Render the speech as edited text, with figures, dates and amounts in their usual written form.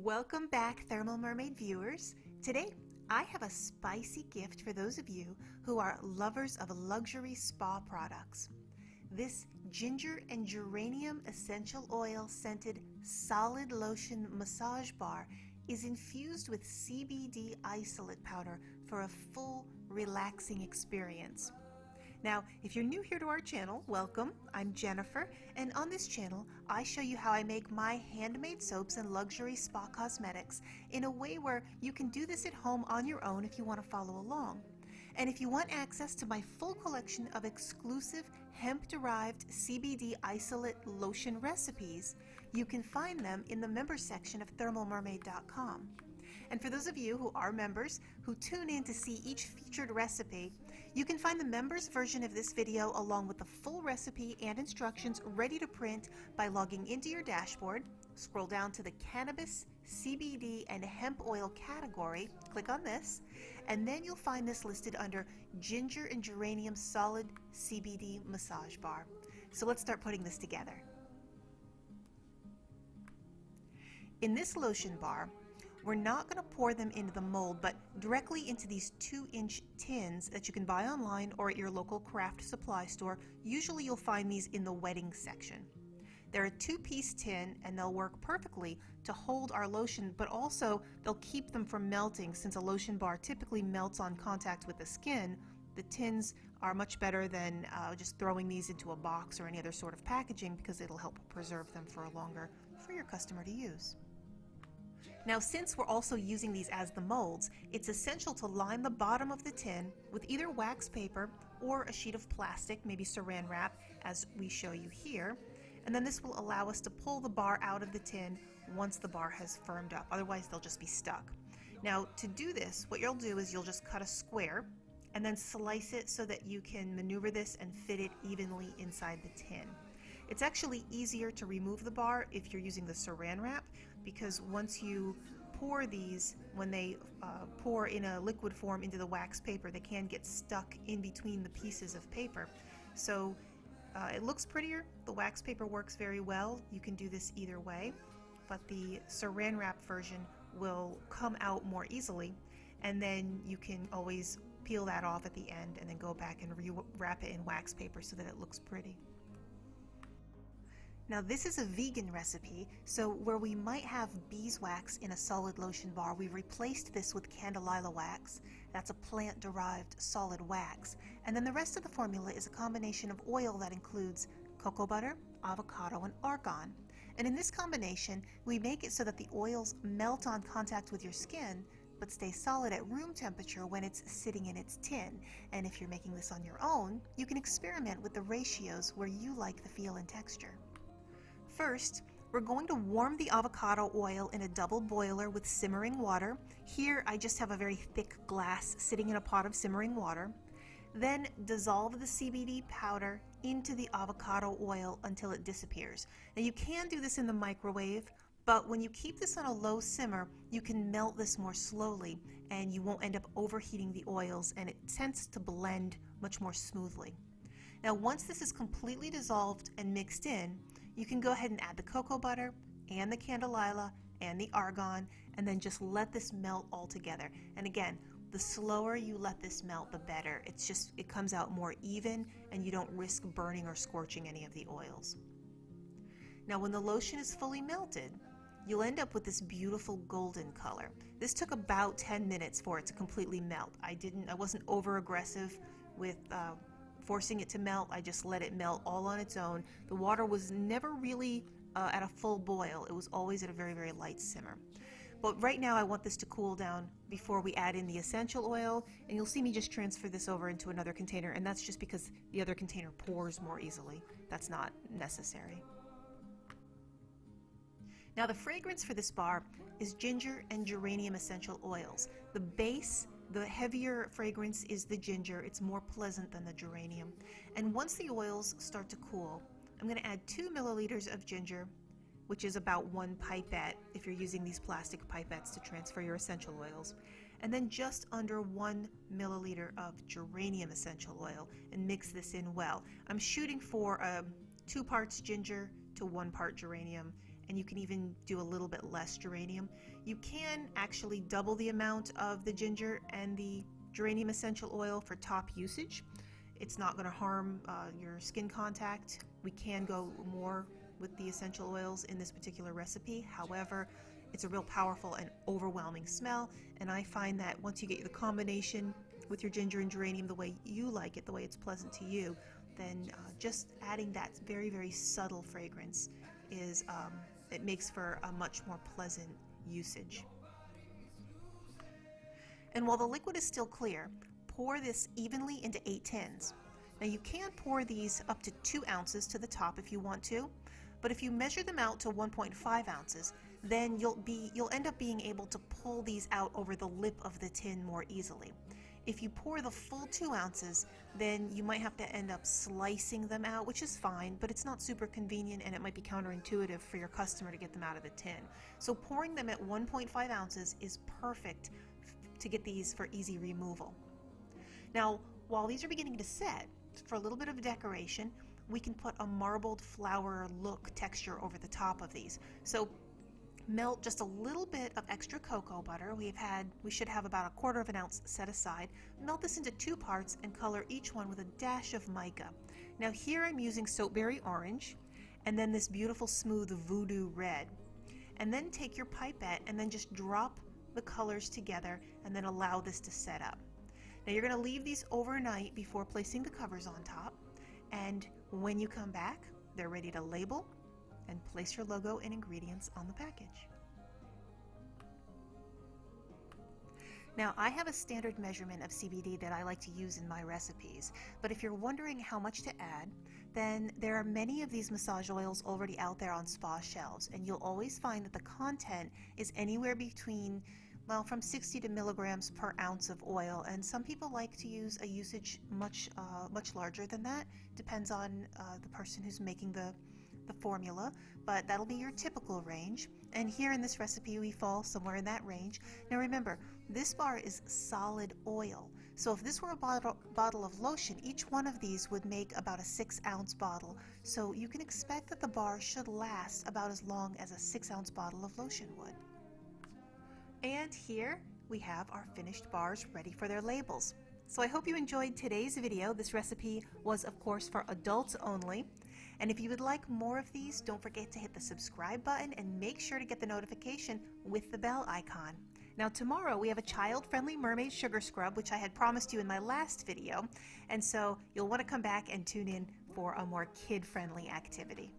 Welcome back, Thermal Mermaid viewers. Today, I have a spicy gift for those of you who are lovers of luxury spa products. This ginger and geranium essential oil scented solid lotion massage bar is infused with CBD isolate powder for a full, relaxing experience. Now, if you're new here to our channel, welcome. I'm Jennifer, and on this channel, I show you how I make my handmade soaps and luxury spa cosmetics in a way where you can do this at home on your own if you want to follow along. And if you want access to my full collection of exclusive hemp-derived CBD isolate lotion recipes, you can find them in the members section of thermalmermaid.com. And for those of you who are members who tune in to see each featured recipe, you can find the members version of this video along with the full recipe and instructions ready to print by logging into your dashboard, scroll down to the cannabis, CBD, and hemp oil category, click on this, and then you'll find this listed under ginger and geranium solid CBD massage bar. So let's start putting this together. In this lotion bar, we're not going to pour them into the mold, but directly into these 2-inch tins that you can buy online or at your local craft supply store. Usually you'll find these in the wedding section. They're a 2-piece tin and they'll work perfectly to hold our lotion, but also they'll keep them from melting. Since a lotion bar typically melts on contact with the skin, the tins are much better than just throwing these into a box or any other sort of packaging, because it'll help preserve them for longer for your customer to use. Now, since we're also using these as the molds, it's essential to line the bottom of the tin with either wax paper or a sheet of plastic, maybe saran wrap, as we show you here. And then this will allow us to pull the bar out of the tin once the bar has firmed up. Otherwise, they'll just be stuck. Now, to do this, what you'll do is you'll just cut a square and then slice it so that you can maneuver this and fit it evenly inside the tin. It's actually easier to remove the bar if you're using the saran wrap, because once you pour these, when they pour in a liquid form into the wax paper, they can get stuck in between the pieces of paper. So it looks prettier. The wax paper works very well. You can do this either way, but the saran wrap version will come out more easily, and then you can always peel that off at the end and then go back and re-wrap it in wax paper so that it looks pretty. Now, this is a vegan recipe, so where we might have beeswax in a solid lotion bar, we've replaced this with candelilla wax. That's a plant-derived solid wax. And then the rest of the formula is a combination of oil that includes cocoa butter, avocado, and argan. And in this combination, we make it so that the oils melt on contact with your skin, but stay solid at room temperature when it's sitting in its tin. And if you're making this on your own, you can experiment with the ratios where you like the feel and texture. First, we're going to warm the avocado oil in a double boiler with simmering water. Here, I just have a very thick glass sitting in a pot of simmering water. Then dissolve the CBD powder into the avocado oil until it disappears. Now, you can do this in the microwave, but when you keep this on a low simmer, you can melt this more slowly and you won't end up overheating the oils, and it tends to blend much more smoothly. Now, once this is completely dissolved and mixed in, you can go ahead and add the cocoa butter and the candelilla and the argan, and then just let this melt all together. And again, the slower you let this melt, the better. It comes out more even, and you don't risk burning or scorching any of the oils. Now, when the lotion is fully melted, you'll end up with this beautiful golden color. This took about 10 minutes for it to completely melt. I wasn't over aggressive with forcing it to melt. I just let it melt all on its own. The water was never really at a full boil. It was always at a very, very light simmer. But right now I want this to cool down before we add in the essential oil, and you'll see me just transfer this over into another container, and that's just because the other container pours more easily. That's not necessary. Now, the fragrance for this bar is ginger and geranium essential oils. The base, the heavier fragrance, is the ginger. It's more pleasant than the geranium. And once the oils start to cool, I'm going to add 2 milliliters of ginger, which is about 1 pipette if you're using these plastic pipettes to transfer your essential oils, and then just under 1 milliliter of geranium essential oil, and mix this in well. I'm shooting for 2 parts ginger to 1 part geranium, and you can even do a little bit less geranium. You can actually double the amount of the ginger and the geranium essential oil for top usage. It's not going to harm your skin contact. We can go more with the essential oils in this particular recipe. However, it's a real powerful and overwhelming smell, and I find that once you get the combination with your ginger and geranium the way you like it, the way it's pleasant to you, then just adding that very, very subtle fragrance is it makes for a much more pleasant usage. And while the liquid is still clear, pour this evenly into 8 tins. Now you can pour these up to 2 ounces to the top if you want to, but if you measure them out to 1.5 ounces, then you'll end up being able to pull these out over the lip of the tin more easily. If you pour the full 2 ounces, then you might have to end up slicing them out, which is fine, but it's not super convenient and it might be counterintuitive for your customer to get them out of the tin. So pouring them at 1.5 ounces is perfect to get these for easy removal. Now, while these are beginning to set, for a little bit of decoration, we can put a marbled flower look texture over the top of these. So melt just a little bit of extra cocoa butter. We should have about 1/4 ounce set aside. Melt this into 2 parts and color each one with a dash of mica. Now here I'm using soapberry orange and then this beautiful smooth voodoo red. And then take your pipette and then just drop the colors together and then allow this to set up. Now you're going to leave these overnight before placing the covers on top, and when you come back, they're ready to label and place your logo and ingredients on the package. Now, I have a standard measurement of CBD that I like to use in my recipes, but if you're wondering how much to add, then there are many of these massage oils already out there on spa shelves, and you'll always find that the content is anywhere between, well, from 60 to milligrams per ounce of oil, and some people like to use a usage much larger than that. Depends on the person who's making the formula, but that'll be your typical range. And here in this recipe, we fall somewhere in that range. Now remember, this bar is solid oil. So if this were a bottle of lotion, each one of these would make about a 6-ounce bottle. So you can expect that the bar should last about as long as a 6-ounce bottle of lotion would. And here we have our finished bars ready for their labels. So I hope you enjoyed today's video. This recipe was, of course, for adults only. And if you would like more of these, don't forget to hit the subscribe button and make sure to get the notification with the bell icon. Now tomorrow we have a child-friendly mermaid sugar scrub, which I had promised you in my last video, and so you'll want to come back and tune in for a more kid-friendly activity.